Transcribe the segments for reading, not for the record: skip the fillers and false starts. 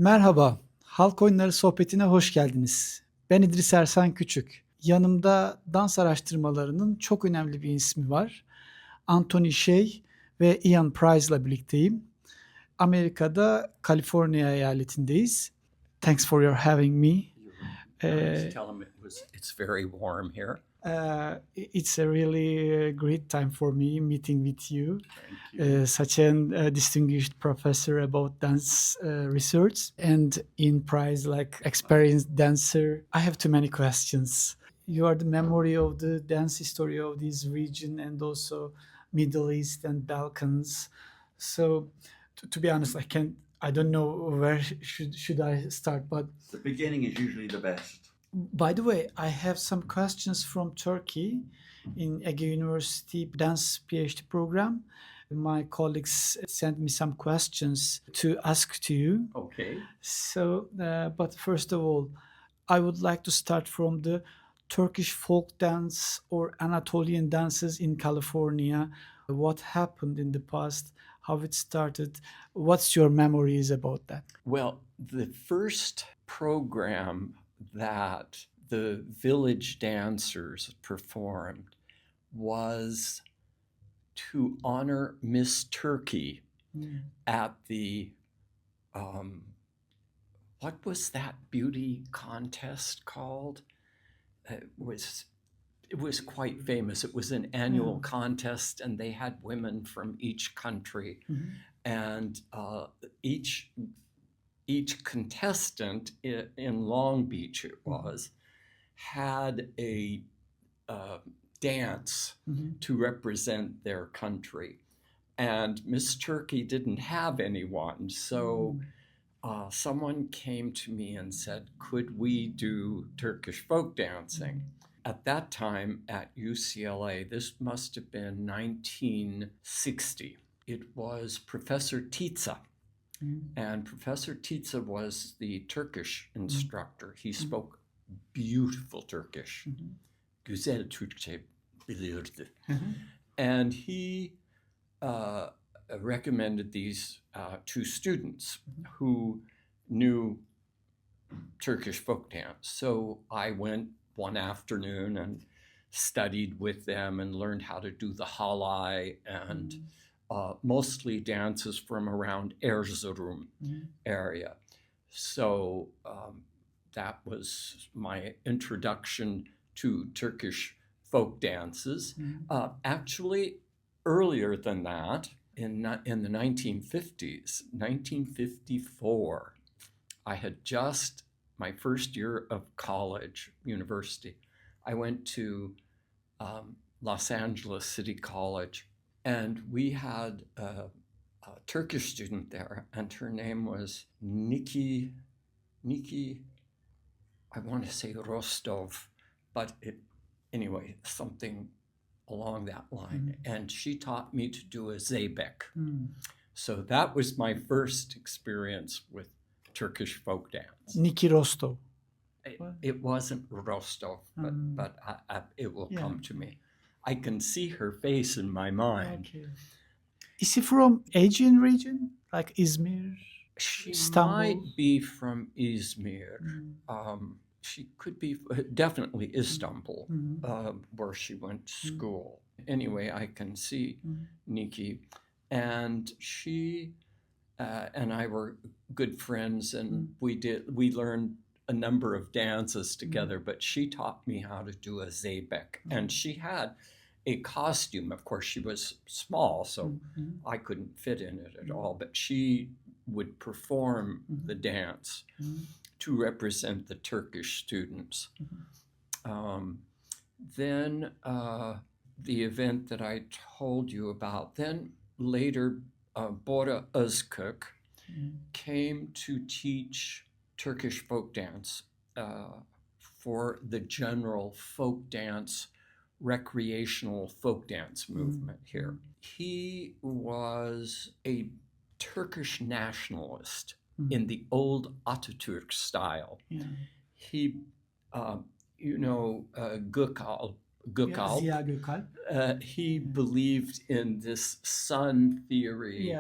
Merhaba, Halk Oyunları sohbetine hoş geldiniz. Ben İdris Ersan Küçük. Yanımda dans araştırmalarının çok önemli bir ismi var. Shay ve Iann ile birlikteyim. Amerika'da Kaliforniya eyaletindeyiz. Thanks for your having me. Tell them it's very warm here. It's a really great time for me meeting with you. Thank you. Such a distinguished professor about dance research and in prize like experienced dancer. I have too many questions. You are the memory of the dance history of this region and also Middle East and Balkans. So to be honest, I don't know where should I start, but The beginning is usually the best. by the way, I have some questions from Turkey in Ege University dance PhD program. My colleagues sent me some questions to ask to you. Okay. So, but first of all, I would like to start from the Turkish folk dance or Anatolian dances in California. What happened in the past? How it started? What's your memories about that? Well, the first program that the village dancers performed was to honor Miss Turkey at the what was that beauty contest called? It was quite famous. It was an annual contest, and they had women from each country, and each contestant in Long Beach, it was, had a dance to represent their country. And Miss Turkey didn't have anyone, so someone came to me and said, could we do Turkish folk dancing? At that time at UCLA, this must have been 1960. It was Professor Titsa. And Professor Titsa was the Turkish instructor. He spoke beautiful Turkish. Güzel Türkçe bilirdi. And he recommended these two students who knew Turkish folk dance. So I went one afternoon and studied with them and learned how to do the halay and mostly dances from around Erzurum area. So that was my introduction to Turkish folk dances. Actually, earlier than that, in the 1950s, 1954, I had just my first year of college, university. I went to Los Angeles City College, and we had a Turkish student there, and her name was Niki, I want to say Rostov, but anyway, something along that line. And she taught me to do a zeybek. So that was my first experience with Turkish folk dance. Niki Rostov. It wasn't Rostov, but it will come to me. I can see her face in my mind. Okay. Is she from Aegean region, like Izmir? She Istanbul? might be from Izmir. She could be definitely Istanbul, where she went to school. Anyway, I can see Niki, and she and I were good friends, and we learned a number of dances together, but she taught me how to do a zeybek, and she had a costume. Of course, she was small, so I couldn't fit in it at all, but she would perform the dance to represent the Turkish students. Then the event that I told you about, then later Bora Özkök came to teach Turkish folk dance for the general folk dance, recreational folk dance movement here. He was a Turkish nationalist in the old Atatürk style. He, Gökalp, Ziya Gökalp. he believed in this sun theory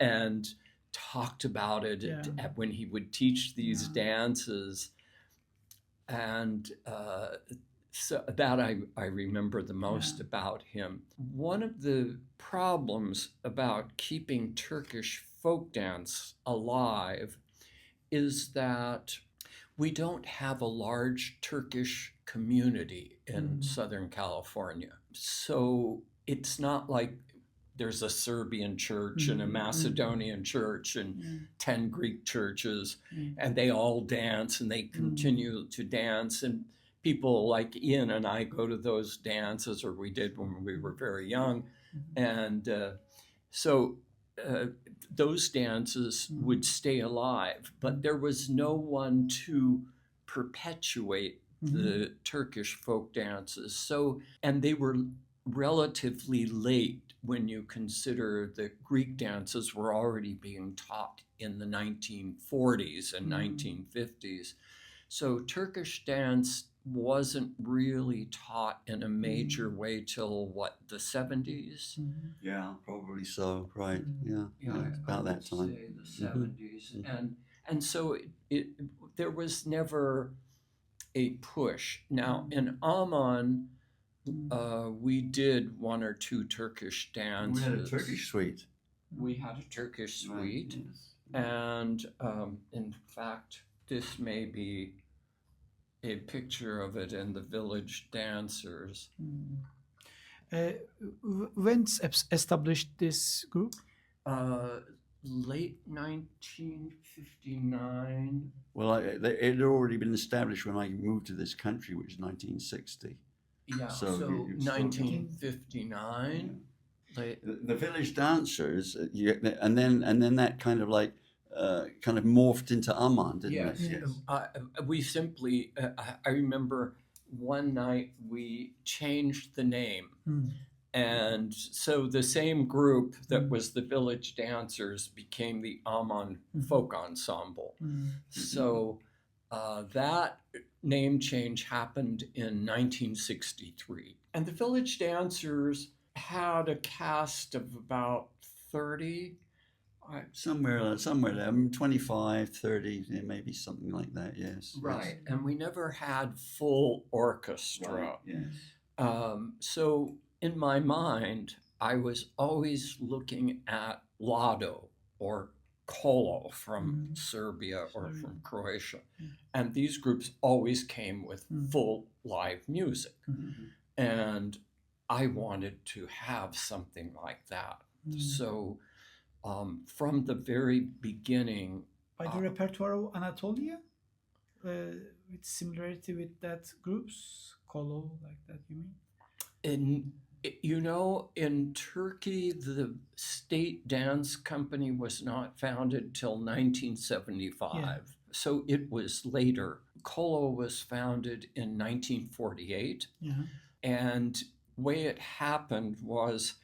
and talked about it Yeah. when he would teach these dances. And so that I remember the most about him. One of the problems about keeping Turkish folk dance alive is that we don't have a large Turkish community in Southern California. So it's not like there's a Serbian church and a Macedonian church and 10 Greek churches, and they all dance and they continue to dance. And people like Ian and I go to those dances, or we did when we were very young. And so those dances would stay alive, but there was no one to perpetuate the Turkish folk dances. So, and they were relatively late when you consider that Greek dances were already being taught in the 1940s and 1950s. So Turkish dance wasn't really taught in a major way till what, the 70s? Yeah, probably so. Right. Yeah. It's about that time. Say the 70s. And so there was never a push. Now in Aman, we did one or two Turkish dances. We had a Turkish suite. We had a Turkish suite. Right, yes. And in fact, this may be a picture of it in the village dancers. When established this group? Late 1959. Well, it had already been established when I moved to this country, which is 1960. Yeah, So so you 1959. The village dancers, and then that kind of morphed into Aman, didn't it? Yes. We simply, I remember one night we changed the name. And so the same group that was the village dancers became the Aman Folk Ensemble. So that name change happened in 1963. And the village dancers had a cast of about 30. Somewhere there, 25, 30, maybe something like that, yes. Right. Yes. And we never had full orchestra. Right, yes. So in my mind, I was always looking at Lado or Kolo from Serbia or from Croatia. And these groups always came with full live music. And I wanted to have something like that. So from the very beginning... By the repertoire of Anatolia? With similarity with that groups? Kolo, like that, you mean? In Turkey, the state dance company was not founded till 1975. Yeah. So it was later. Kolo was founded in 1948. And the way it happened was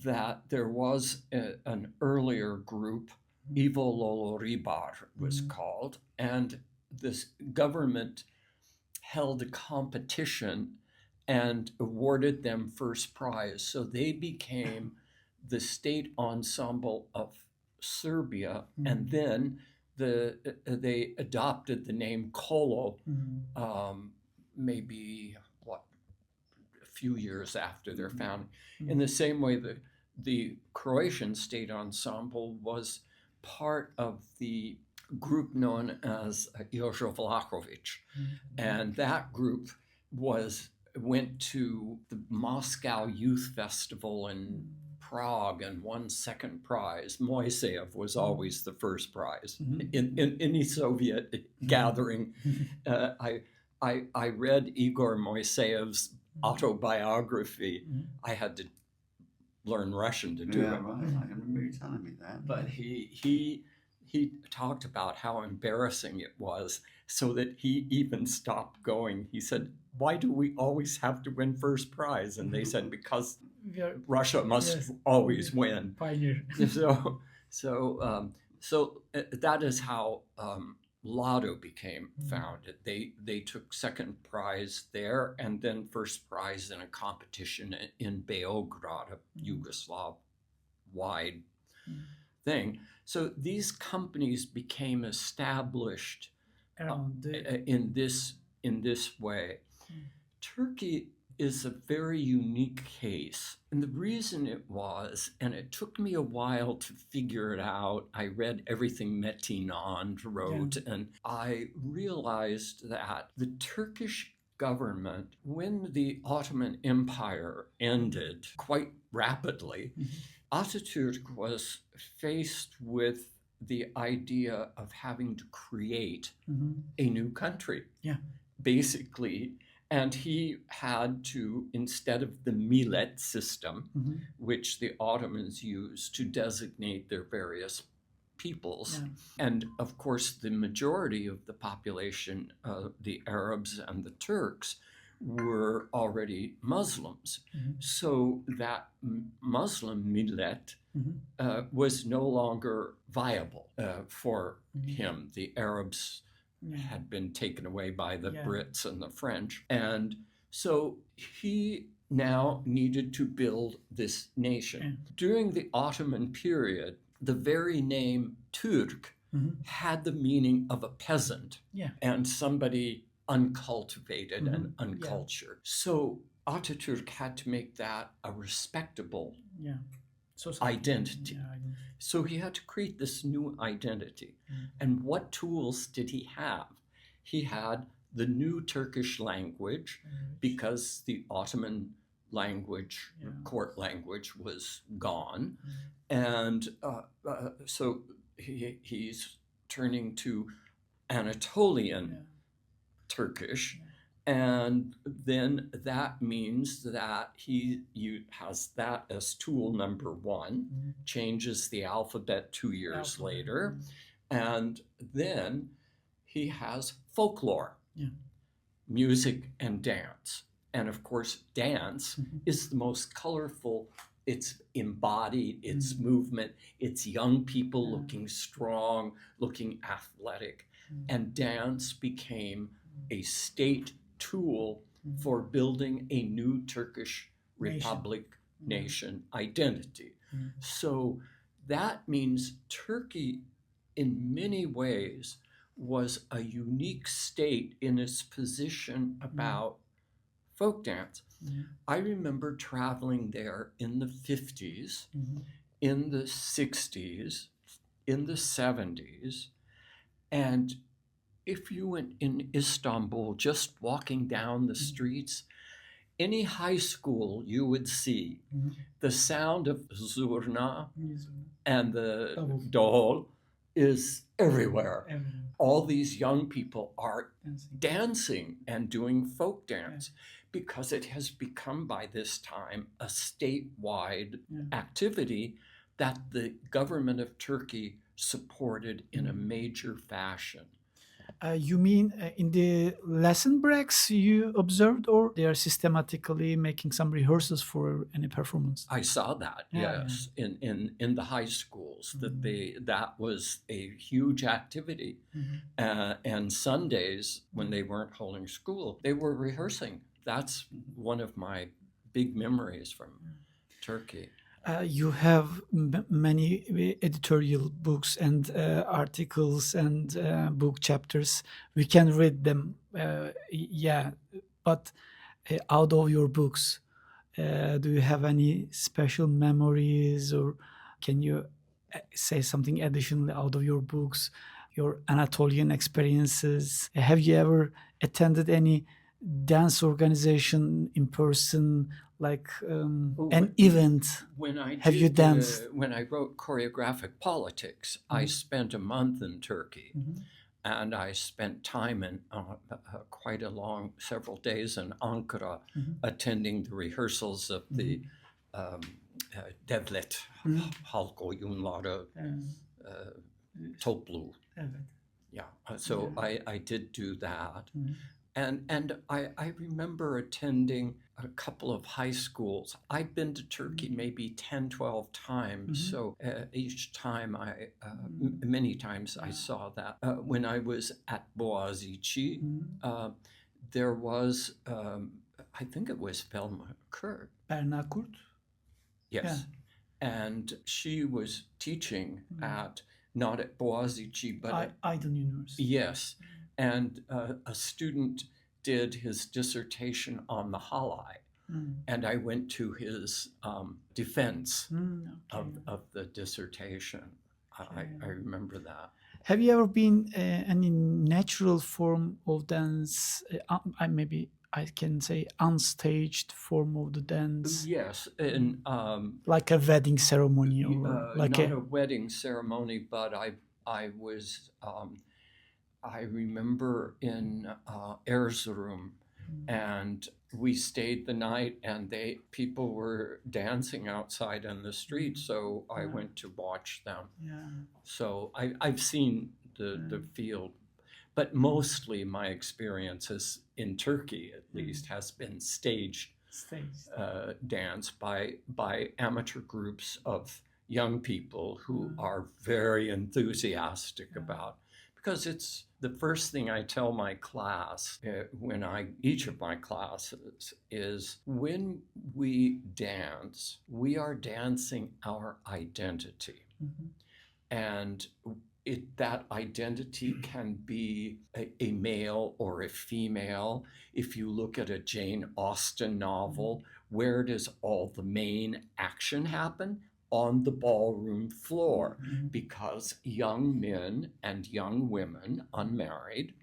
that there was an earlier group, Ivo Lolo Ribar was called, and this government held a competition and awarded them first prize. So they became the state ensemble of Serbia, and then they adopted the name Kolo maybe a few years after their founding. In the same way that the Croatian state ensemble was part of the group known as Jozo Vlahovic, and that group went to the Moscow Youth Festival in Prague and won second prize. Moiseev was always the first prize in any Soviet gathering. I read Igor Moiseev's autobiography. I had to learn Russian to do it. Right. I remember you telling me that. But he talked about how embarrassing it was, so that he even stopped going. He said, "Why do we always have to win first prize?" And they said, "Because Russia must always win." Pioneer. So that is how Lado became founded. They took second prize there, and then first prize in a competition in Beograd, a Yugoslav-wide thing. So these companies became established Around the in this way. Turkey is a very unique case. And the reason it was, and it took me a while to figure it out, I read everything Metin Anand wrote, and I realized that the Turkish government, when the Ottoman Empire ended quite rapidly, Atatürk was faced with the idea of having to create a new country. Yeah. Basically, and he had to, instead of the millet system, which the Ottomans used to designate their various peoples, and of course the majority of the population, the Arabs and the Turks, were already Muslims. So that Muslim millet was no longer viable for him. The Arabs had been taken away by the Brits and the French. And so he now needed to build this nation. During the Ottoman period, the very name Türk had the meaning of a peasant and somebody uncultivated and uncultured. So Atatürk had to make that a respectable identity. So he had to create this new identity. And what tools did he have? He had the new Turkish language, because the Ottoman language, court language, was gone. And so he's turning to Anatolian Turkish. And then that means that he has that as tool number one, changes the alphabet 2 years later. And then he has folklore, music and dance. And of course, dance is the most colorful. It's embodied, it's movement, it's young people looking strong, looking athletic. And dance became a state tool for building a new Turkish Republic nation identity. So that means Turkey, in many ways, was a unique state in its position about folk dance. I remember traveling there in the 50s, in the 60s, in the 70s, and if you went in Istanbul, just walking down the streets, any high school you would see the sound of zurna and the dol is everywhere. All these young people are dancing and doing folk dance because it has become by this time a statewide activity that the government of Turkey supported in a major fashion. You mean in the lesson breaks you observed, or they are systematically making some rehearsals for any performance? I saw that, yes, in the high schools, that was a huge activity. And Sundays, when they weren't holding school, they were rehearsing. That's one of my big memories from Turkey. You have many editorial books and articles and book chapters. We can read them, but out of your books, do you have any special memories, or can you say something additionally out of your books, your Anatolian experiences? Have you ever attended any dance organization in person, like an event? When I have you danced? When I wrote Choreographic Politics, I spent a month in Turkey, and I spent time in quite a long, several days in Ankara, attending the rehearsals of the Devlet Halk Oyunları topluluğu. So I did do that. And I remember attending a couple of high schools. I've been to Turkey maybe 10, 12 times. So each time many times I saw that. When I was at Boğaziçi, there was, I think it was Velma Kurt. Berna Kurt? Yes. And she was teaching at not at Boğaziçi, but at, Aydın University. yes. And a student did his dissertation on the halay, and I went to his defense of the dissertation. I remember that. Have you ever been any natural form of dance? Maybe I can say unstaged form of the dance, Yes, and like a wedding ceremony, or like not a wedding ceremony, but I was I remember in Erzurum, and we stayed the night, and people were dancing outside in the street, so I went to watch them. Yeah. So I've seen the field, but mostly my experiences in Turkey, at least, has been staged dance by amateur groups of young people who are very enthusiastic about. Because it's the first thing I tell my class each of my classes is when we dance, we are dancing our identity. And that identity can be a male or a female. If you look at a Jane Austen novel, where does all the main action happen? On the ballroom floor, because young men and young women, unmarried,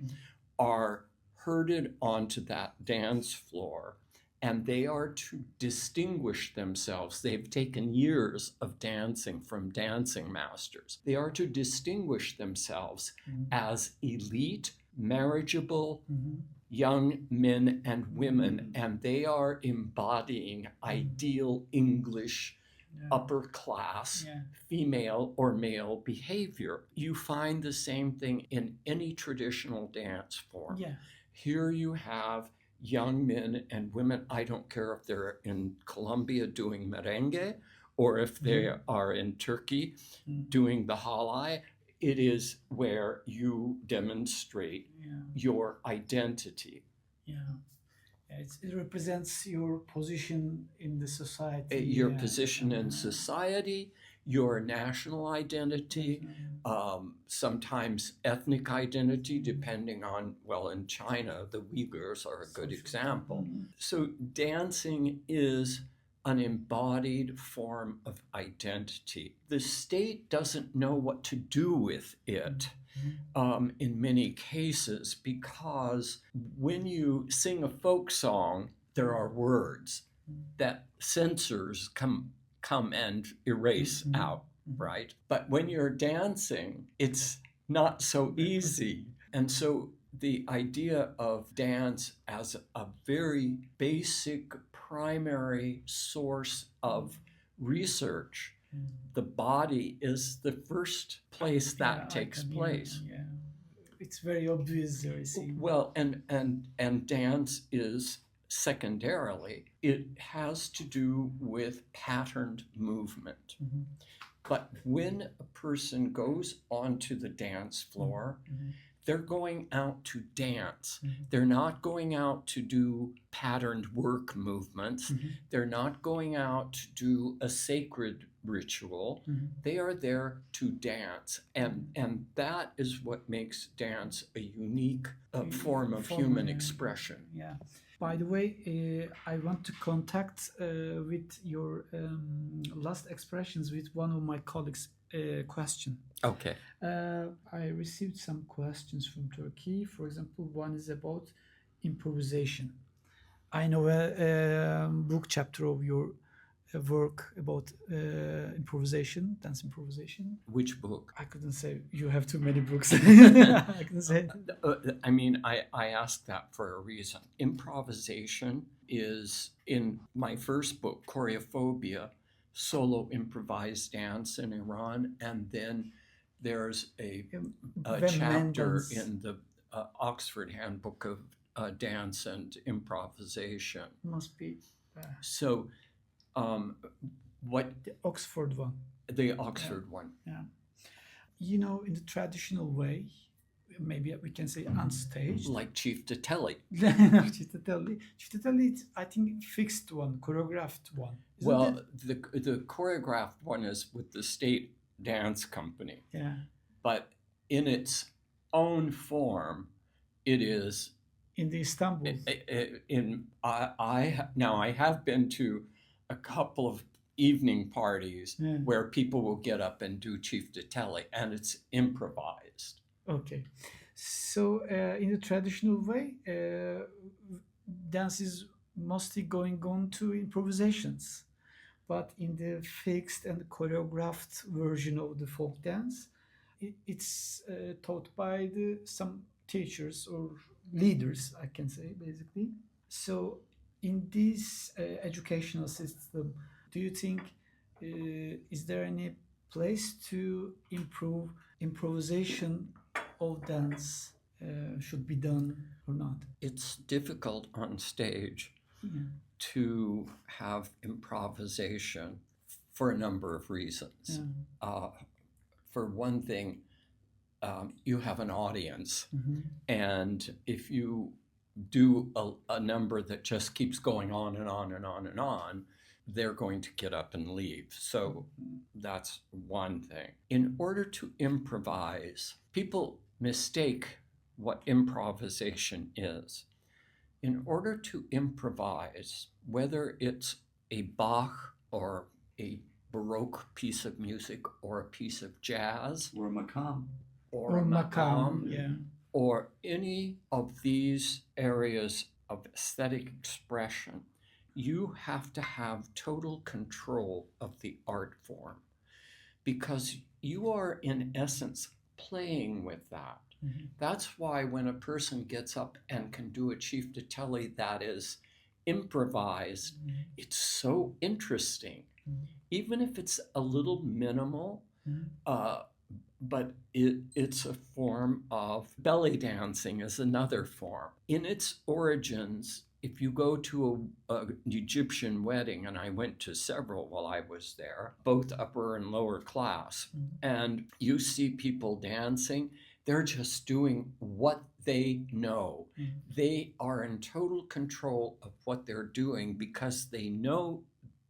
are herded onto that dance floor, and they are to distinguish themselves. They've taken years of dancing from dancing masters. They are to distinguish themselves as elite, marriageable young men and women, and they are embodying ideal English upper class female or male behavior. You find the same thing in any traditional dance form. Here you have young men and women. I don't care if they're in Colombia doing merengue or if they are in Turkey doing the halay. It is where you demonstrate your identity. It represents your position in the society. Your position in society, your national identity, sometimes ethnic identity, depending on, well, in China, the Uyghurs are a good example. So dancing is an embodied form of identity. The state doesn't know what to do with it. In many cases, because when you sing a folk song, there are words that censors come and erase out, right? But when you're dancing, it's not so easy. And so the idea of dance as a very basic primary source of research, the body is the first place that takes place. It's very obvious, I see. Well, and dance is secondarily, it has to do with patterned movement. But when a person goes onto the dance floor, they're going out to dance. They're not going out to do patterned work movements. They're not going out to do a sacred ritual. They are there to dance. And that is what makes dance a unique form of human expression. By the way, I want to contact with your last expressions with one of my colleagues' question. Okay. I received some questions from Turkey. For example, one is about improvisation. I know a book chapter of your work about improvisation, dance improvisation. Which book? I couldn't say. You have too many books. I couldn't say. I mean, I asked that for a reason. Improvisation is in my first book, Choreophobia, solo improvised dance in Iran, and then there's a chapter in the Oxford Handbook of Dance and Improvisation. Must be. So, what the Oxford one? The Oxford one. You know, in the traditional way, maybe we can say unstaged. Like Chief Tatelli. Chief Tatelli, I think fixed one, choreographed one. Well, the choreographed one is with the state dance company. Yeah. But in its own form, it is In the Istanbul. I have been to a couple of evening parties Yeah. where people will get up and do ciftitelli, and it's improvised. Okay. So, in the traditional way, dance is mostly going on to improvisations. But in the fixed and choreographed version of the folk dance, it's taught by some teachers or leaders, I can say, basically. So, in this educational system, do you think is there any place to improve improvisation of dance should be done or not? It's difficult on stage Yeah. to have improvisation for a number of reasons. Yeah. For one thing, you have an audience, and if you do a number that just keeps going on and on and on and on, they're going to get up and leave. So that's one thing. In order to improvise, people mistake what improvisation is. In order to improvise, whether it's a Bach or a Baroque piece of music or a piece of jazz Or a makam. or a Makam, maqam, yeah. or any of these areas of aesthetic expression, you have to have total control of the art form, because you are in essence playing with that. That's why when a person gets up and can do a ciftitelli that is improvised, it's so interesting. Even if it's a little minimal, but it's a form of belly dancing is another form. In its origins, if you go to an Egyptian wedding, and I went to several while I was there, both upper and lower class, and you see people dancing, they're just doing what they know. They are in total control of what they're doing because they know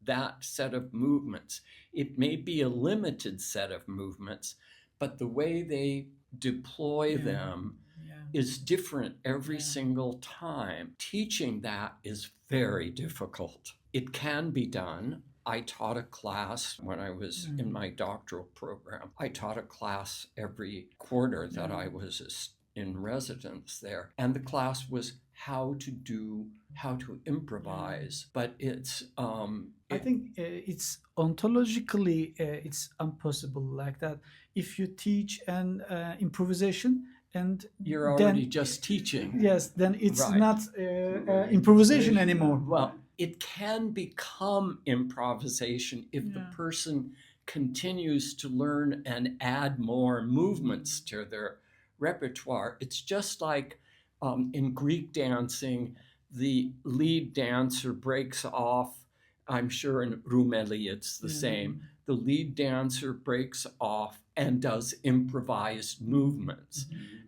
that set of movements. It may be a limited set of movements, but the way they deploy them is different every single time. Teaching that is very difficult. It can be done. I taught a class when I was in my doctoral program. I taught a class every quarter that I was in residence there. And the class was how to improvise. But it's... I think it's ontologically it's impossible like that. If you teach an improvisation and you're already just teaching. Yes, then it's Right. not improvisation anymore. Well, it can become improvisation if the person continues to learn and add more movements to their repertoire. It's just like in Greek dancing, the lead dancer breaks off. I'm sure in Rumeli it's the same. The lead dancer breaks off and does improvised movements.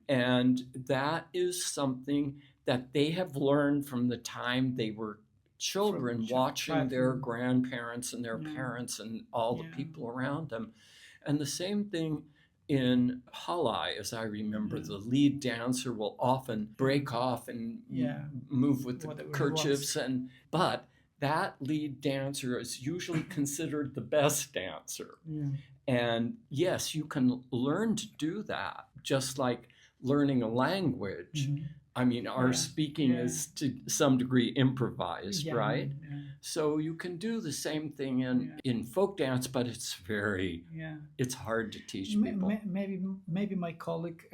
And that is something that they have learned from the time they were children, watching their grandparents and their parents and all the people around them. And the same thing in Halai, as I remember, the lead dancer will often break off and move with the kerchiefs, but that lead dancer is usually considered the best dancer. And yes, you can learn to do that, just like learning a language. I mean, our speaking is to some degree improvised, right? So you can do the same thing in folk dance, but it's it's hard to teach people. Maybe my colleague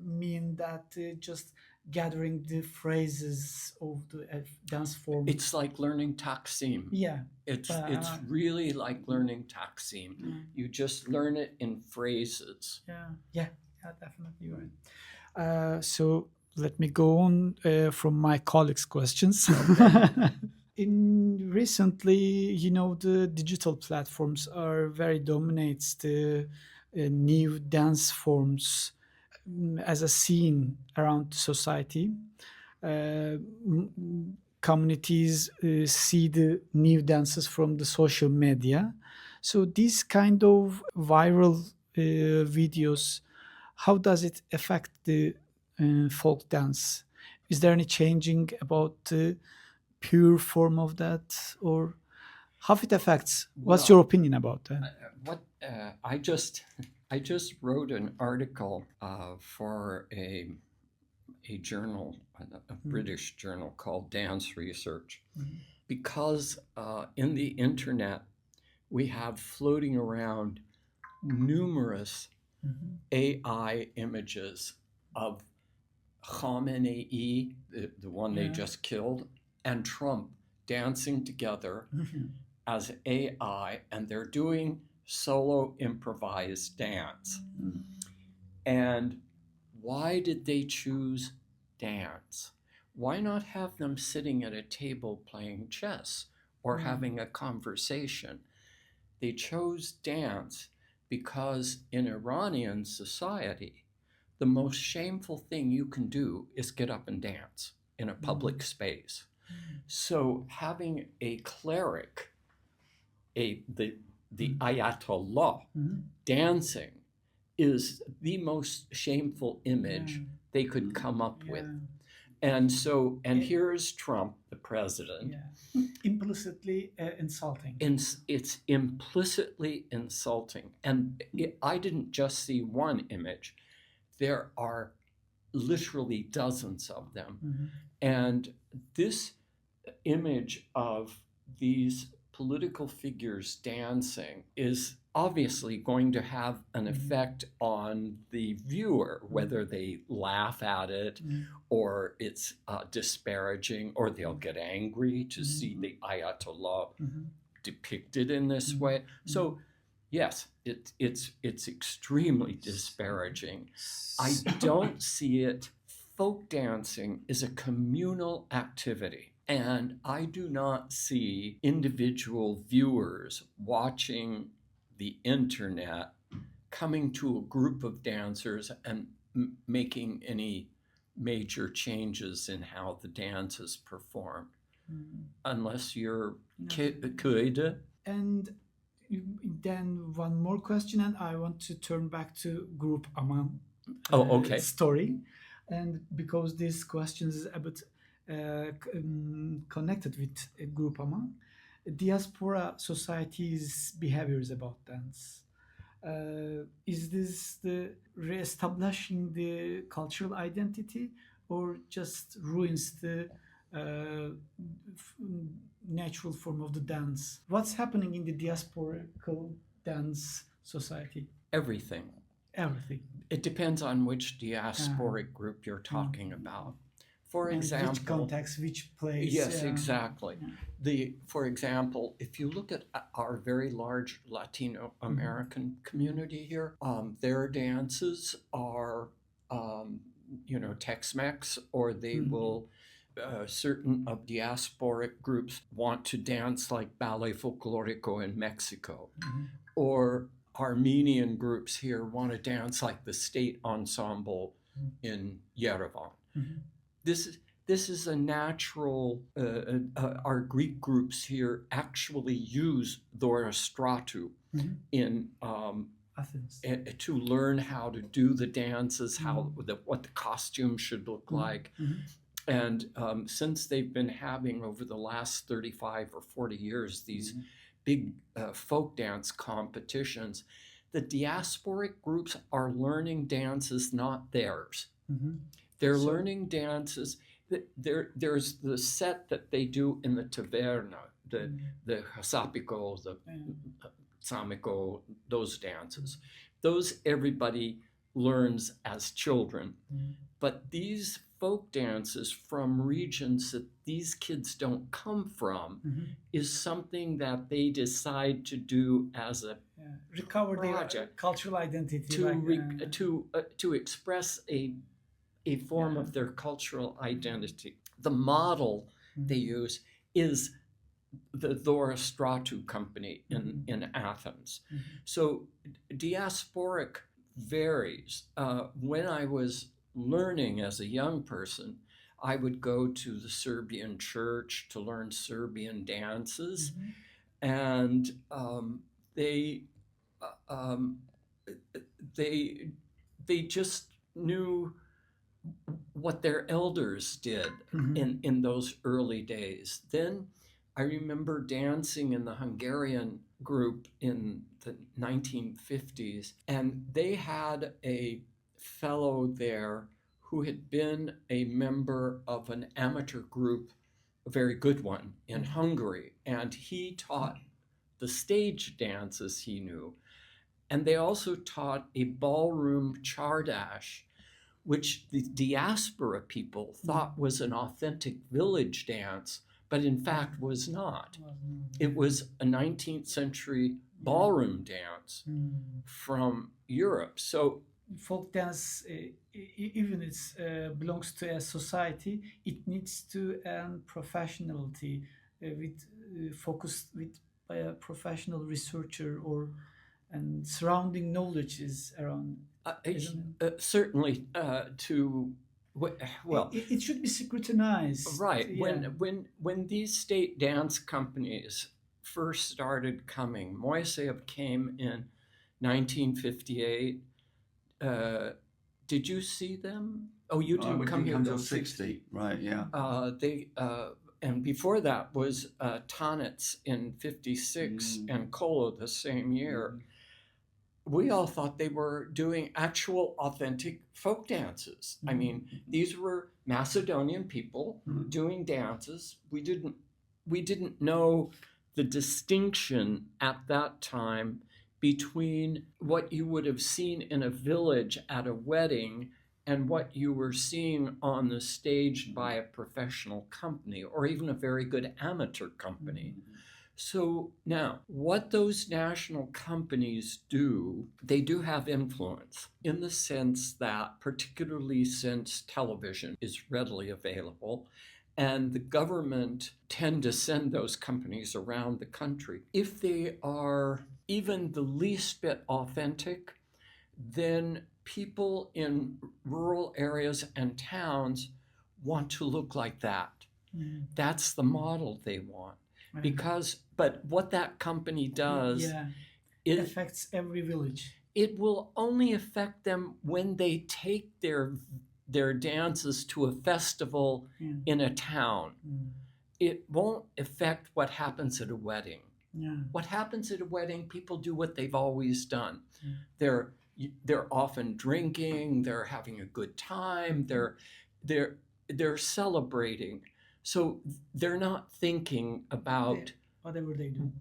mean that just gathering the phrases of the dance form. It's like learning taksim. It's really like learning taksim. You just learn it in phrases. Definitely right. So let me go on from my colleagues' questions. In recently, the digital platforms are very dominates the new dance forms as a scene around society. Communities see the new dances from the social media. So these kind of viral videos, how does it affect the folk dance? Is there any changing about the pure form of that, or how it affects? What's Well, your opinion about that? I just wrote an article for a journal, a British journal called Dance Research, because in the internet we have floating around numerous AI images of Khamenei, the one they just killed, and Trump dancing together as AI, and they're doing solo improvised dance. And why did they choose dance? Why not have them sitting at a table playing chess or having a conversation? They chose dance because in Iranian society, the most shameful thing you can do is get up and dance in a public space. So having a cleric, the Ayatollah dancing is the most shameful image they could come up with. And so, and here's Trump, the president. Implicitly insulting. It's implicitly insulting. And I didn't just see one image. There are literally dozens of them. And this image of these political figures dancing is obviously going to have an effect on the viewer, whether they laugh at it or it's disparaging, or they'll get angry to see the Ayatollah depicted in this way. So yes, it's extremely disparaging. I don't see it. Folk dancing is a communal activity. And I do not see individual viewers watching the internet coming to a group of dancers and making any major changes in how the dance is performed, unless you're could. And then one more question, and I want to turn back to group Aman story, and because this question is a bit connected with group Aman, diaspora society's behaviors about dance. Is this the re-establishing the cultural identity, or just ruins the natural form of the dance? What's happening in the diasporical dance society? Everything. It depends on which diasporic group you're talking about. For example, which context, which place? Yes, exactly. For example, if you look at our very large Latino American community here, their dances are, Tex-Mex, or they will. Certain of diasporic groups want to dance like ballet folklorico in Mexico, or Armenian groups here want to dance like the state ensemble in Yerevan. This is a natural. Our Greek groups here actually use Dora Stratu in Athens to learn how to do the dances, what the costume should look like. And since they've been having over the last 35 or 40 years these big folk dance competitions, the diasporic groups are learning dances not theirs. They're learning dances. There's the set that they do in the taverna, the Hasapiko, the Samiko, those dances. Those everybody learns as children. But these folk dances from regions that these kids don't come from is something that they decide to do as a recover project, their cultural identity, to express a form of their cultural identity. The model they use is the Dora Stratu company in Athens. So diasporic varies. When I was learning as a young person, I would go to the Serbian church to learn Serbian dances. And they um, they just knew what their elders did in those early days. Then I remember dancing in the Hungarian group in the 1950s, and they had a fellow there who had been a member of an amateur group, a very good one, in Hungary, and he taught the stage dances he knew. And they also taught a ballroom chardash, which the diaspora people thought was an authentic village dance, but in fact was not. It was a 19th century ballroom dance from Europe. So folk dance, even it belongs to a society, it needs to earn professionality with focused with by a professional researcher or and surrounding knowledge is around. Certainly well, it should be scrutinized, right? Yeah. When these state dance companies first started coming, Moiseev came in 1958. Did you see them? Oh, you didn't come here until 60, right? Yeah. And before that was Tonitz in 56 and Kolo the same year. We all thought they were doing actual authentic folk dances. I mean, these were Macedonian people doing dances. We didn't know the distinction at that time between what you would have seen in a village at a wedding and what you were seeing on the stage by a professional company or even a very good amateur company. So now, what those national companies do, they do have influence in the sense that, particularly since television is readily available, and the government tend to send those companies around the country. If they are even the least bit authentic, then people in rural areas and towns want to look like that. That's the model they want. But what that company does, it affects every village. It will only affect them when they take their dances to a festival in a town. It won't affect what happens at a wedding. What happens at a wedding, people do what they've always done. They're often drinking, they're having a good time, they're celebrating. So they're not thinking about whatever they do.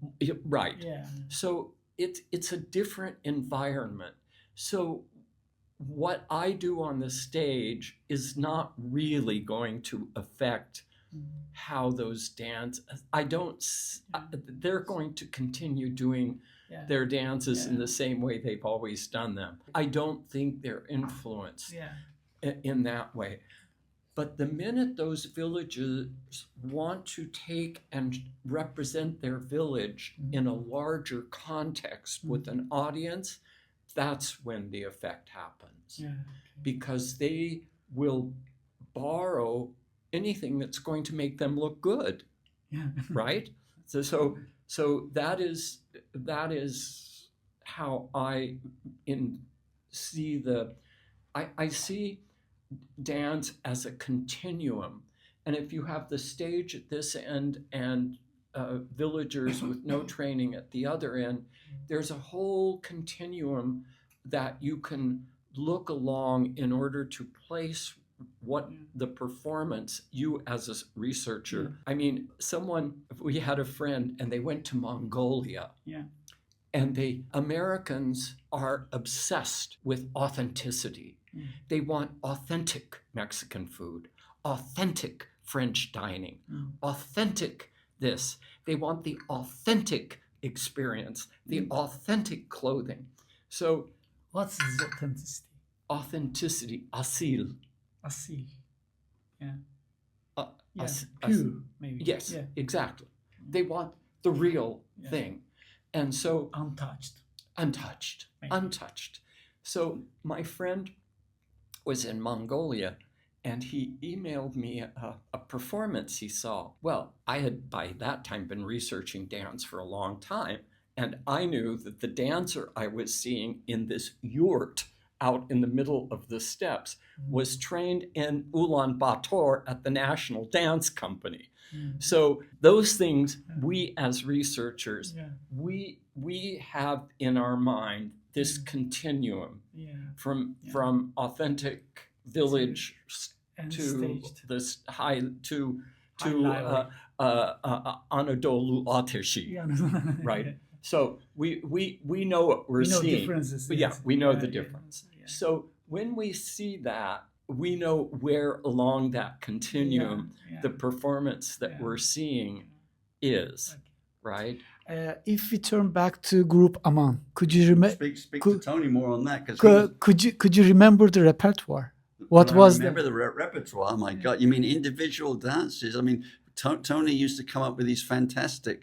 Right. Yeah. So it's a different environment. So what I do on the stage is not really going to affect how those dance. They're going to continue doing their dances in the same way they've always done them. I don't think they're influenced in that way. But the minute those villages want to take and represent their village in a larger context with an audience, that's when the effect happens. Because they will borrow anything that's going to make them look good, right? So that is how I see I see dance as a continuum. And if you have the stage at this end and villagers with no training at the other end, there's a whole continuum that you can look along in order to place what the performance, you as a researcher. I mean, we had a friend and they went to Mongolia. And Americans are obsessed with authenticity. They want authentic Mexican food, authentic French dining, authentic this. They want the authentic experience, the authentic clothing. So what's authenticity? Authenticity, asil. Asil. Pure, maybe. Yes, exactly. They want the real thing. And so untouched. So my friend was in Mongolia and he emailed me a performance he saw. Well, I had by that time been researching dance for a long time And I knew that the dancer I was seeing in this yurt out in the middle of the steppes was trained in Ulaanbaatar at the National Dance Company. So those things, we as researchers, we have in our mind this continuum from authentic village And to staged. this high to High Anadolu Ateşi, Yeah. right? So we know what we're We know seeing. differences, Yeah, yes. we know Yeah, the yeah, difference. yeah. So when we see that, we know where along that continuum the performance that we're seeing is, right? If we turn back to group Aman, could you Speak could- to Tony more on that because could you remember the repertoire? What was remember the repertoire? Oh my God! You mean individual dances? I mean, Tony used to come up with these fantastic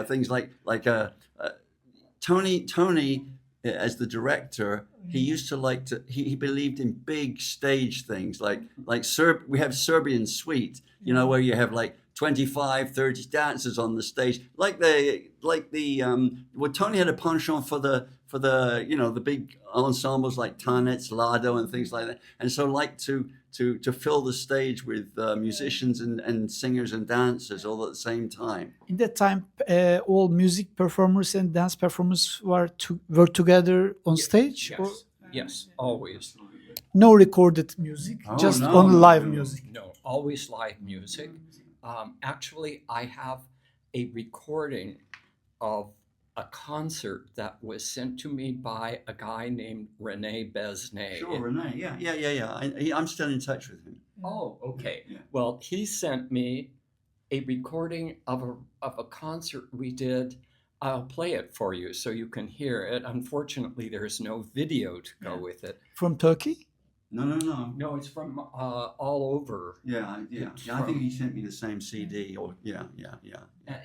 things like Tony as the director. He used to like to. He believed in big stage things like we have Serbian Suite. You know, where you have like 25, 30 dancers on the stage, like well, Tony had a penchant for the the big ensembles like Tanets, Lado, and things like that, and so like to fill the stage with musicians and singers and dancers all at the same time. In that time, all music performers and dance performers were together on stage? Yes, Or yes, always. no recorded music, Oh, just no, only no, live no. music. No, always live music. Actually, I have a recording of a concert that was sent to me by a guy named Rene Besnay. Sure, Renee. Yeah. I'm still in touch with him. Oh, okay. Yeah. Well, he sent me a recording of a concert we did. I'll play it for you so you can hear it. Unfortunately, there's no video to go with it. From Turkey? No. No, it's from all over. Yeah. I think he sent me the same CD. Or yeah.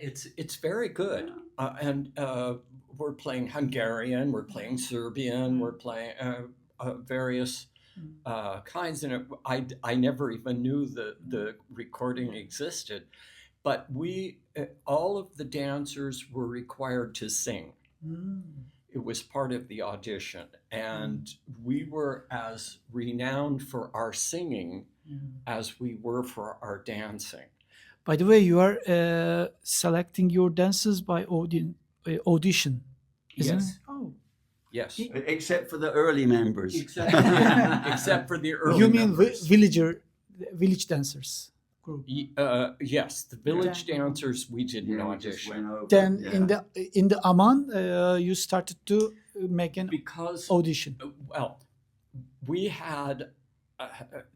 It's very good, and we're playing Hungarian, we're playing Serbian, we're playing various kinds, and I never even knew the recording existed, but all of the dancers were required to sing. It was part of the audition, and we were as renowned for our singing as we were for our dancing. By the way, you are selecting your dances by audition, isn't Yes. it? Oh, Yes. Except for the early members. Except for the early you mean members. village dancers group? Yes, the village dancers we did an we just went audition over. Then Yeah. in the Aman, you started to make an because audition. well, we had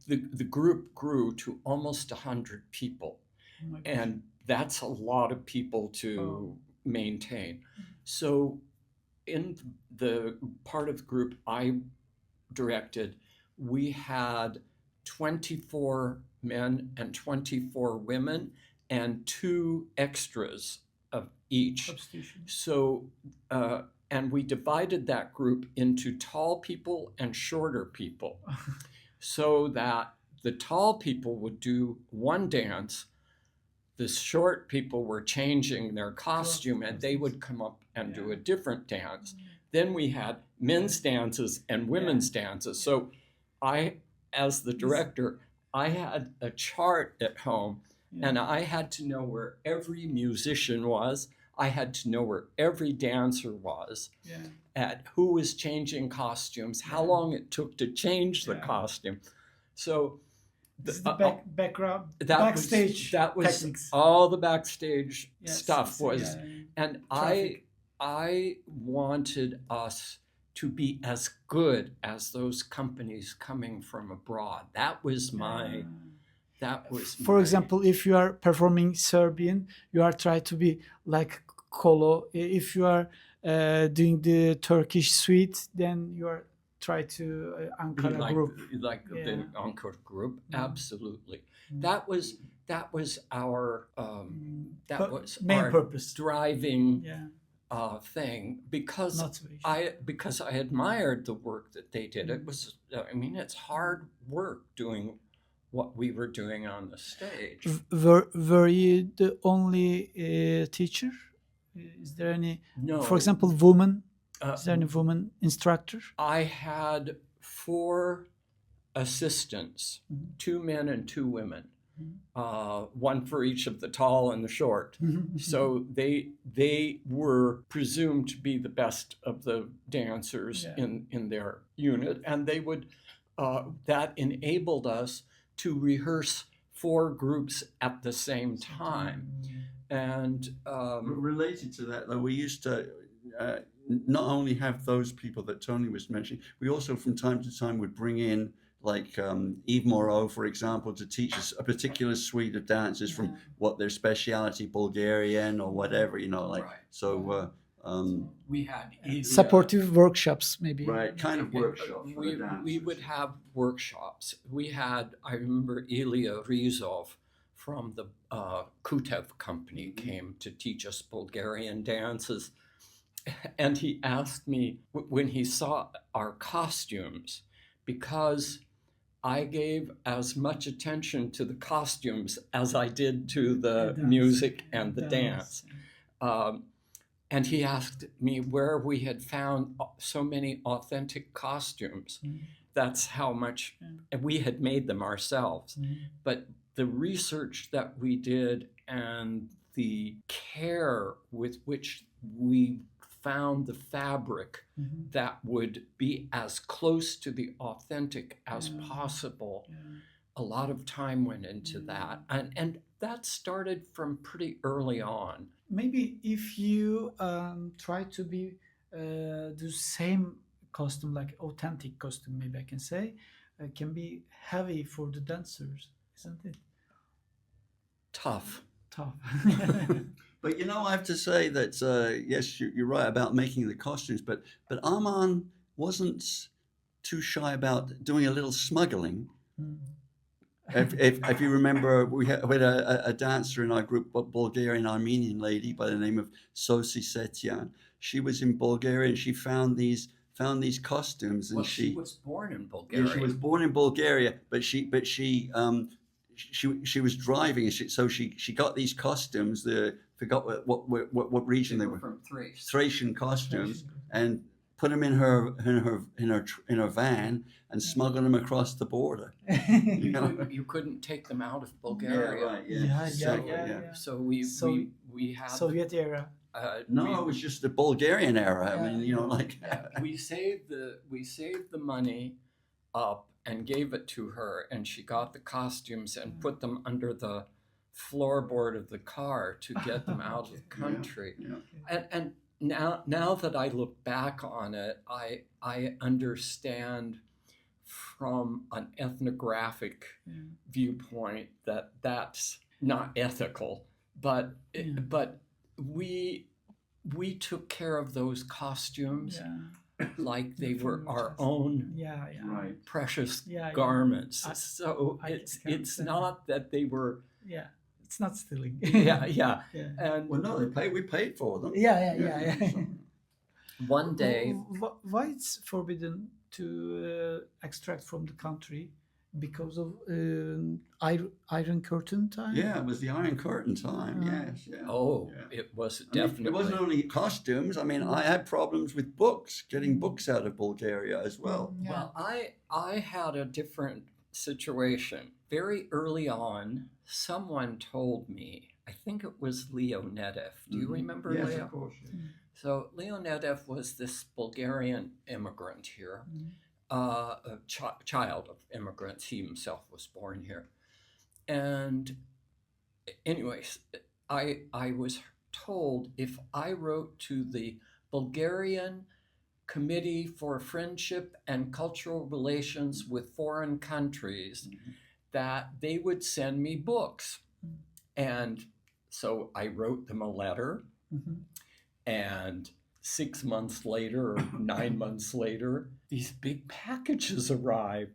the group grew to almost 100 people, Oh my gosh. and that's a lot of people to maintain. So in the part of the group I directed, we had 24 men and 24 women and 2 extras of each. Substitution. So, and we divided that group into tall people and shorter people so that the tall people would do one dance, the short people were changing their costume and they would come up and do a different dance. Then we had men's dances and women's dances. So I, as the director, I had a chart at home and I had to know where every musician was. I had to know where every dancer was, at who was changing costumes, how long it took to change the costume. So This is the background, that backstage was techniques. all the backstage Yes, stuff yes, was, yeah. and Traffic. I wanted us to be as good as those companies coming from abroad. That was my. For example, if you are performing Serbian, you are trying to be like Kolo. If you are doing the Turkish suite, then you are try to Ankara group. The Ankara group, absolutely. That was our main our purpose, driving thing, because motivation. because I admired the work that they did. It was, I mean, it's hard work doing what we were doing on the stage. Were you the only teacher Is there any, No. for example, woman? Uh, Is there any woman instructor? I had 4 assistants, 2 men and 2 women, one for each of the tall and the short. So they were presumed to be the best of the dancers in their unit, and they would that enabled us to rehearse 4 groups at the same time. And related to that, though, we used to not only have those people that Tony was mentioning, we also from time to time would bring in like Yves Moreau, for example, to teach us a particular suite of dances from what their speciality, Bulgarian or whatever, you know, like, so we had Supportive workshops, maybe. right, kind of workshops for the dancers. We would have workshops. We had, I remember Ilya Rizov from the Kutev company came to teach us Bulgarian dances. And he asked me when he saw our costumes, because I gave as much attention to the costumes as I did to the music and the dance. And he asked me where we had found so many authentic costumes. That's how much we had made them ourselves. But the research that we did and the care with which we found the fabric that would be as close to the authentic as possible. A lot of time went into that. And that started from pretty early on. Maybe if you try to be the same costume, like authentic costume, maybe I can say, can be heavy for the dancers, isn't it? Tough. But you know, I have to say that yes, you're right about making the costumes, but Aman wasn't too shy about doing a little smuggling. If you remember, we had a dancer in our group, a Bulgarian Armenian lady by the name of Sosi Setyan. She was in Bulgaria and she found these costumes, and she was born in Bulgaria. Yeah, she was born in Bulgaria, but she was driving, and so she got these costumes. Forgot what region they were from Thrace. Thracian costumes, and put them in her van and smuggled them across the border. You couldn't take them out of Bulgaria. Yeah, right, yeah. So we had Soviet era. It was just the Bulgarian era. I mean, you know, like we saved the money up and gave it to her, and she got the costumes and put them under the floorboard of the car to get them out of the country. And now that I look back on it, I understand from an ethnographic viewpoint that that's not ethical, but we took care of those costumes like they were our own precious garments. So it's not that they were. It's not stealing. And well, no, we paid for them. One day, why it's forbidden to extract from the country? Because of Iron Curtain time? Yeah, it was the Iron Curtain time, yes. It was definitely. It wasn't only costumes. I mean, I had problems with books, getting books out of Bulgaria as well. Well, I had a different situation. Very early on, someone told me, I think it was Leo Nedev. Do you remember Leo? Yes, of course. So Leo Nedev was this Bulgarian immigrant here. A child of immigrants. He himself was born here. And anyways, I was told if I wrote to the Bulgarian Committee for Friendship and Cultural Relations with Foreign Countries, that they would send me books. And so I wrote them a letter, and 6 months later, or 9 months later, these big packages arrived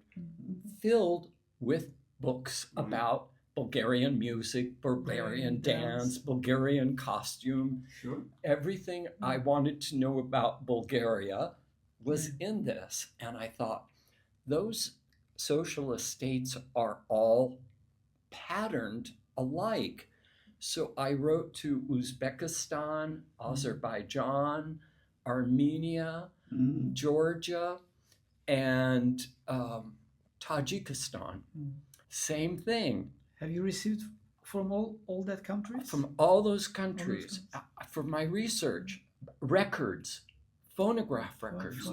filled with books about Bulgarian music, Bulgarian dance, Bulgarian costume. Sure. Everything I wanted to know about Bulgaria was in this. And I thought, those socialist states are all patterned alike. So I wrote to Uzbekistan, Azerbaijan, Armenia, Georgia, and Tajikistan. Same thing. Have you received from all that countries? From all those countries, for my research, records, phonograph records,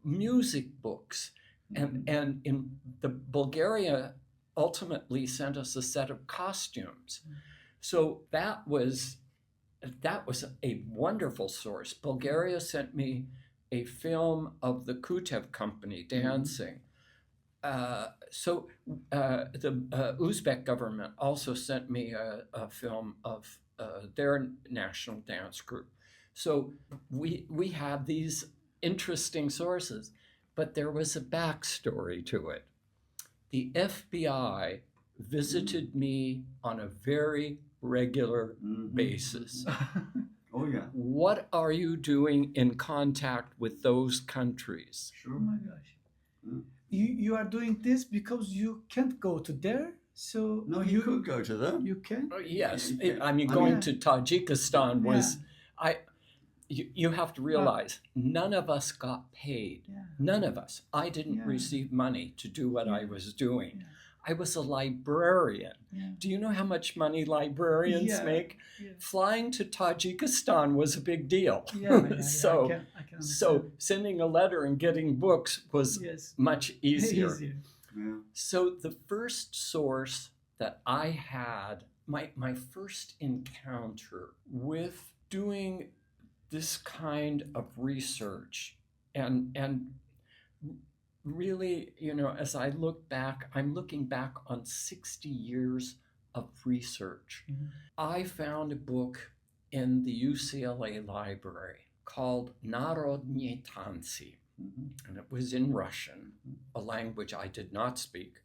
music books, and in the Bulgaria ultimately sent us a set of costumes. So that was a wonderful source. Bulgaria sent me a film of the Kutev company dancing. So the Uzbek government also sent me a film of their national dance group. So we had these interesting sources, but there was a backstory to it. The FBI visited me on a very regular basis. Oh yeah. What are you doing in contact with those countries? Sure. Oh my gosh. You are doing this because you can't go to there, so No, you could go to them. You can. Yes, Yeah. I mean going to Tajikistan was Yeah. You have to realize none of us got paid. Yeah. None of us. I didn't receive money to do what I was doing. Yeah. I was a librarian. Yeah. Do you know how much money librarians make? Yeah. Flying to Tajikistan was a big deal. So sending a letter and getting books was much easier. Yeah. So the first source that I had, my first encounter with doing this kind of research and really, as I look back, I'm looking back on 60 years of research. I found a book in the UCLA library called Narodnie Tanci, and it was in Russian, a language I did not speak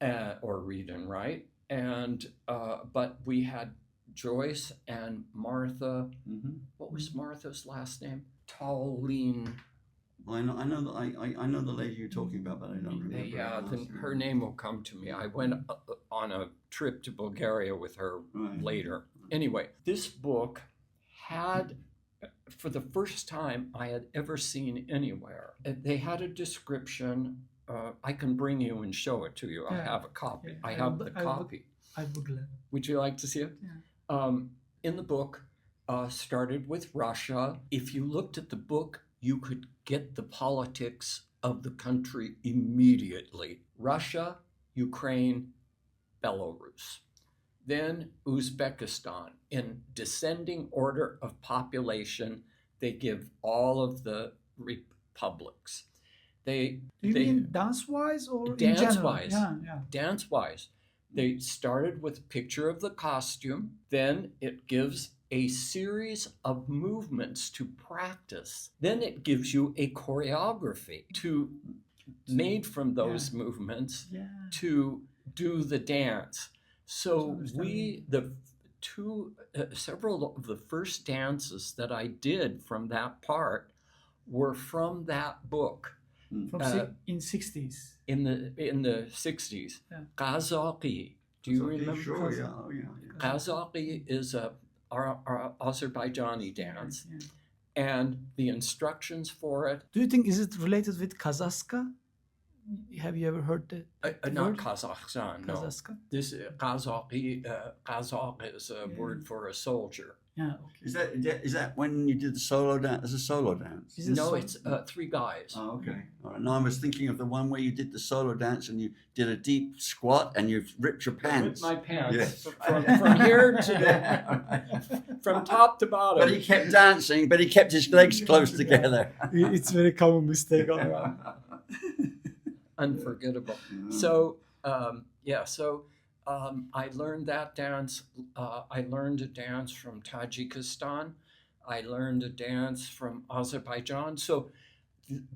or read and write. And but we had Joyce and Martha. What was Martha's last name? Tallinn. I know the lady you're talking about, but I don't remember. Yeah, her name will come to me. I went on a trip to Bulgaria with her later. Anyway, this book had, for the first time I had ever seen anywhere, they had a description. I can bring you and show it to you. I have a copy. Yeah. I have the copy. I would love. Would you like to see it? Yeah. In the book, started with Russia. If you looked at the book, you could get the politics of the country immediately. Russia, Ukraine, Belarus. Then Uzbekistan. In descending order of population, they give all of the republics. Do you mean dance-wise or dance-wise? In general? Yeah. Dance-wise. They started with a picture of the costume. Then it gives a series of movements to practice. Then it gives you a choreography made from those movements to do the dance. So several of the first dances that I did from that part were from that book. In 60s. In the 60s. Kazakhi. Do you remember? Sure, yeah. Kazakhi is our Azerbaijani dance. And the instructions for it. Do you think is it related with Kazakhstan? Have you ever heard that? Not Kazakhstan, no. Kazakhstan? This Kazakh is a word for a soldier. Yeah. Okay. Is that when you did the solo dance as a solo dance? No, it's three guys. Oh, okay. All right. No, I was thinking of the one where you did the solo dance and you did a deep squat and you ripped your pants. I ripped my pants. Yes. From here to from top to bottom. But he kept dancing, but he kept his legs close together. It's very common mistake. Unforgettable. So I learned that dance. I learned a dance from Tajikistan. I learned a dance from Azerbaijan. So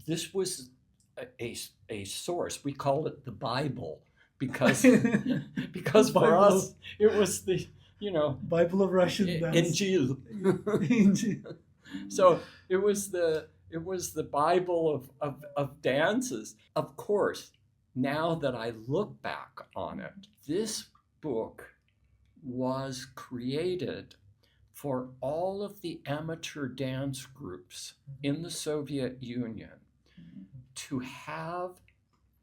this was a source. We called it the Bible because for us it was the Bible of Russian dance. Injil. So it was the Bible of dances. Of course, now that I look back on it, this book was created for all of the amateur dance groups in the Soviet Union to have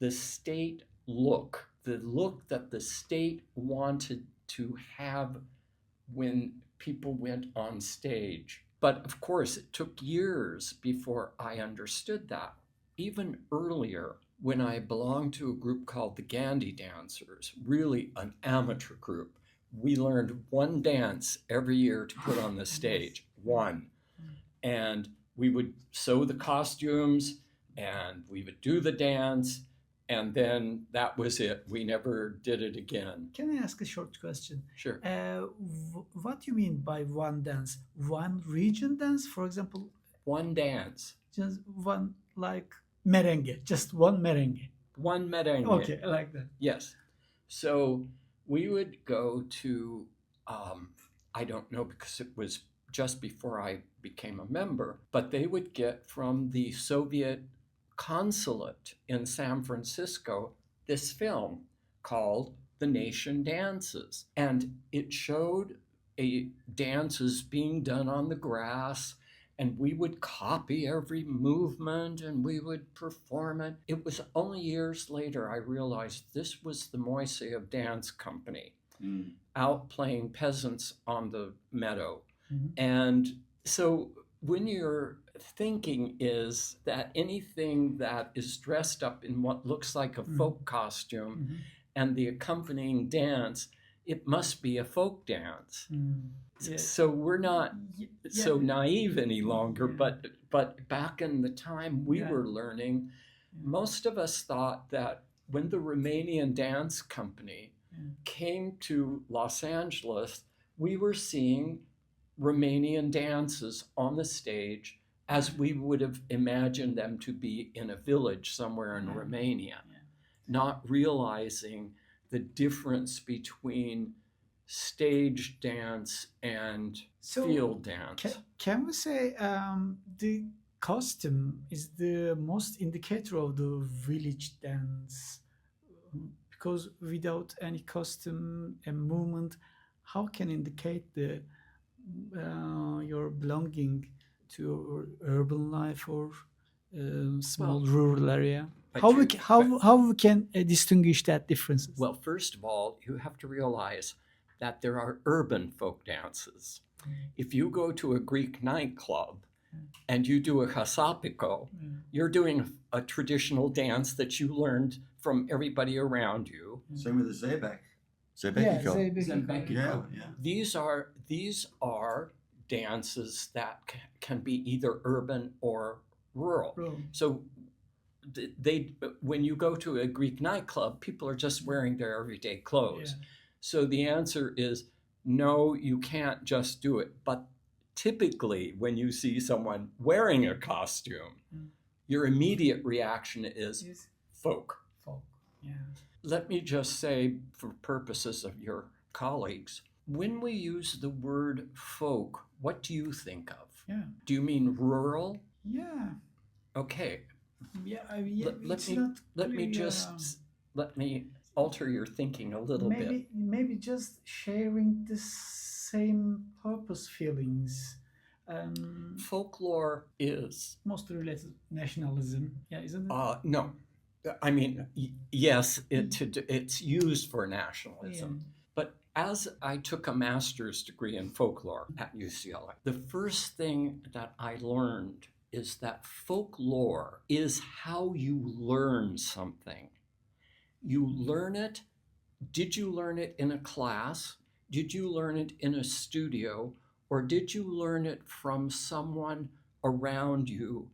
the state look, the look that the state wanted to have when people went on stage. But of course, it took years before I understood that. Even earlier, when I belonged to a group called the Gandhi Dancers, really an amateur group, we learned one dance every year to put on the stage, one. And we would sew the costumes and we would do the dance, and then that was it. We never did it again. Can I ask a short question? Sure. What do you mean by one dance? One region dance, for example? One dance. Just one, like merengue, just one merengue. One merengue. Okay, I like that. Yes. So we would go to, I don't know because it was just before I became a member, but they would get from the Soviet consulate in San Francisco this film called The Nation Dances. And it showed dances being done on the grass, and we would copy every movement and we would perform it. It was only years later I realized this was the Moiseyev Dance Company out playing peasants on the meadow. And so when your thinking is that anything that is dressed up in what looks like a folk costume and the accompanying dance, it must be a folk dance. Yeah. So we're not so naive any longer, but back in the time we were learning, most of us thought that when the Romanian Dance Company came to Los Angeles, we were seeing Romanian dances on the stage as we would have imagined them to be in a village somewhere in Romania, not realizing the difference between stage dance and field dance. Can we say the costume is the most indicator of the village dance? Because without any costume and movement, how can indicate the your belonging to urban life or small rural area? How we can distinguish that differences? Well, first of all, you have to realize that there are urban folk dances. If you go to a Greek nightclub and you do a hasapiko, you're doing a traditional dance that you learned from everybody around you. Same with the Zebek. Zebekiko. Zebekiko. These are dances that can be either urban or rural. So when you go to a Greek nightclub, people are just wearing their everyday clothes. So the answer is no, you can't just do it. But typically when you see someone wearing a costume, your immediate reaction is folk. Let me just say, for purposes of your colleagues, when we use the word folk, what do you think of? Do you mean rural? Okay. Let me alter your thinking a little bit. Maybe just sharing the same purpose feelings. Folklore is mostly related to nationalism. Isn't it? No. I mean, yes, it's used for nationalism. But as I took a master's degree in folklore at UCLA, the first thing that I learned is that folklore is how you learn something. You learn it. Did you learn it in a class? Did you learn it in a studio? Or did you learn it from someone around you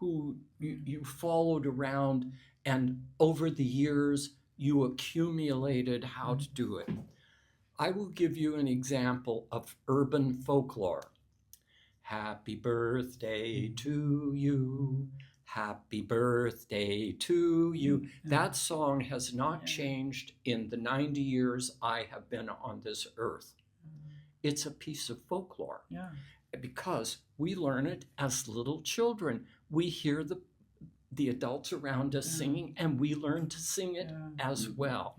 who you followed around, and over the years you accumulated how to do it? I will give you an example of urban folklore. Happy birthday to you. Happy birthday to you. That song has not changed in the 90 years I have been on this earth. It's a piece of folklore because we learn it as little children. We hear the adults around us singing, and we learn to sing it as well.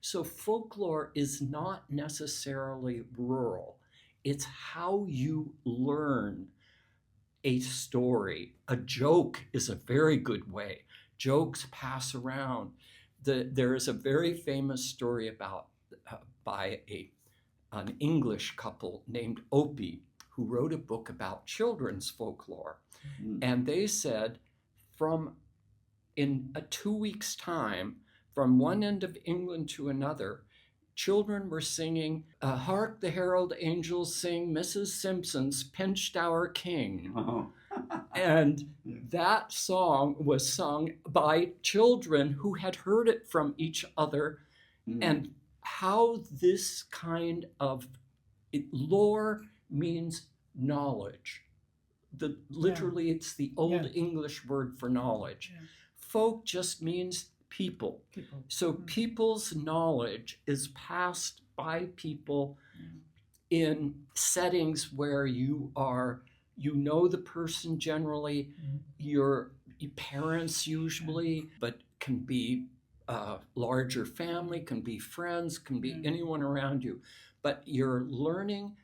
So folklore is not necessarily rural. It's how you learn a story. A joke is a very good way. Jokes pass around. There is a very famous story about by an English couple named Opie, who wrote a book about children's folklore. Mm. And they said in a 2 weeks' time, from one end of England to another, children were singing, "Hark the herald angels sing, Mrs. Simpson's pinched our king." Oh. And that song was sung by children who had heard it from each other. Mm. And how this kind of lore means knowledge. Literally, it's the old English word for knowledge. Yeah. Folk just means people. So people's knowledge is passed by people in settings where you know the person generally, your parents usually, but can be larger family, can be friends, can be anyone around you. But you're learning,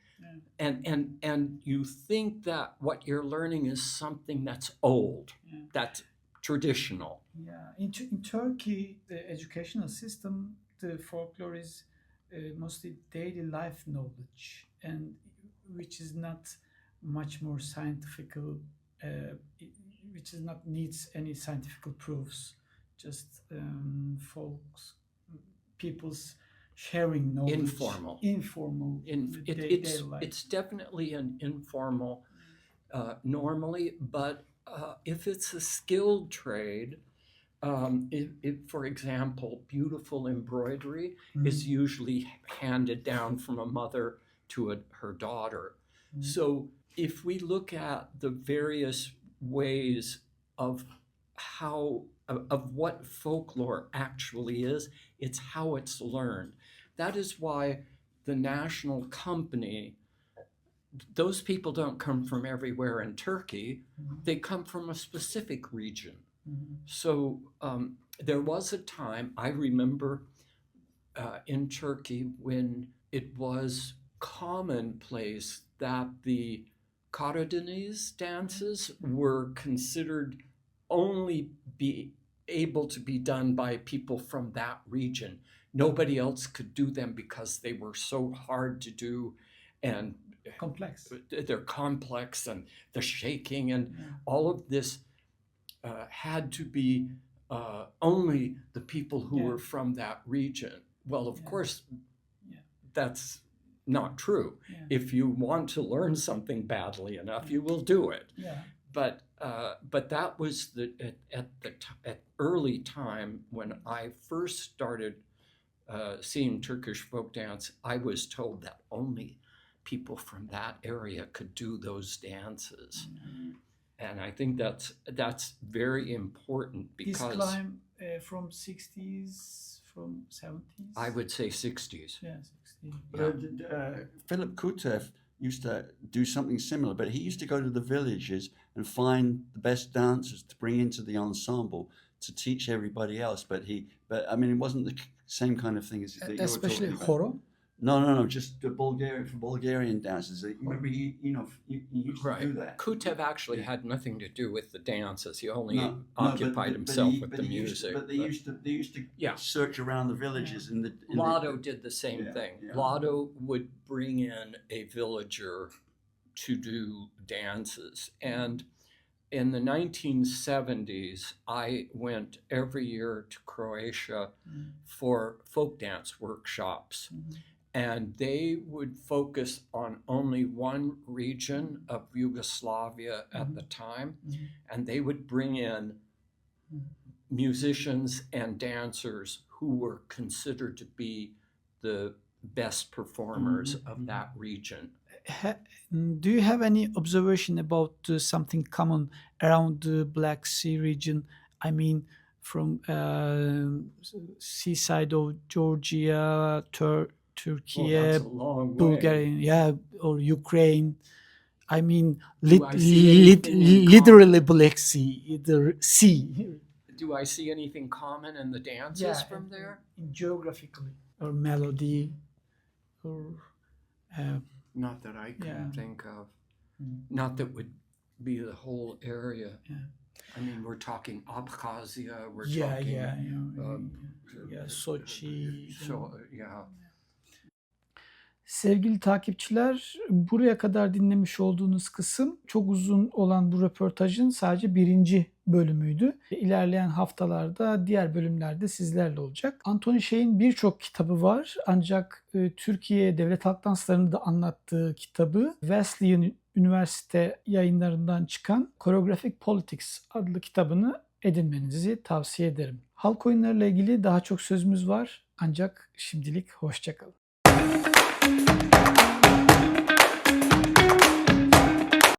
and you think that what you're learning is something that's old, that's traditional. Yeah, in Turkey, the educational system, the folklore is mostly daily life knowledge, and which is not much more scientific, which is not needs any scientific proofs. Just folks, people's sharing knowledge. Informal. Daily life. It's definitely an informal normally, but if it's a skilled trade, if, for example, beautiful embroidery is usually handed down from a mother to her daughter. So if we look at the various ways of what folklore actually is, it's how it's learned. That is why the national company, those people don't come from everywhere in Turkey. They come from a specific region. So there was a time, I remember in Turkey, when it was commonplace that the Karadeniz dances were considered only be able to be done by people from that region. Nobody else could do them because they were so hard to do and complex. They're complex, and the shaking and all of this had to be only the people who were from that region. Well, of course, that's not true. If you want to learn something badly enough, you will do it. But that was at early time when I first started seeing Turkish folk dance. I was told that only people from that area could do those dances. And I think that's very important, because this climb from 60s, from 70s? I would say 60s. Yeah, 60s. Philip Kutev used to do something similar, but he used to go to the villages and find the best dancers to bring into the ensemble to teach everybody else. But I mean, it wasn't the same kind of thing as that you were Especially talking about. horo? No, just the Bulgarian dancers. Remember, he used to do that. Kutev actually had nothing to do with the dances. He only occupied himself with the music. They used to search around the villages. Lotto did the same thing. Yeah. Lotto would bring in a villager to do dances. And in the 1970s, I went every year to Croatia for folk dance workshops. And they would focus on only one region of Yugoslavia at the time. And they would bring in musicians and dancers who were considered to be the best performers of that region. Do you have any observation about something common around the Black Sea region? I mean, from seaside of Georgia, Turkey, Bulgaria, or Ukraine. I mean, literally Black Sea, the sea. Do I see anything common in the dances from there? Geographically. or melody or Not that I can Yeah. think of. Not that would be the whole area. Yeah. I mean, we're talking Abkhazia. We're yeah, talking. yeah, Sochi. So yeah. Sevgili takipçiler, buraya kadar dinlemiş olduğunuz kısım çok uzun olan bu röportajın sadece birinci bölümüydü. İlerleyen haftalarda diğer bölümlerde sizlerle olacak. Anthony Shay'in birçok kitabı var ancak Türkiye Devlet Halk Dansları'nı da anlattığı kitabı Wesleyan Üniversite yayınlarından çıkan Choreographic Politics adlı kitabını edinmenizi tavsiye ederim. Halk oyunlarıyla ilgili daha çok sözümüz var ancak şimdilik hoşça kalın.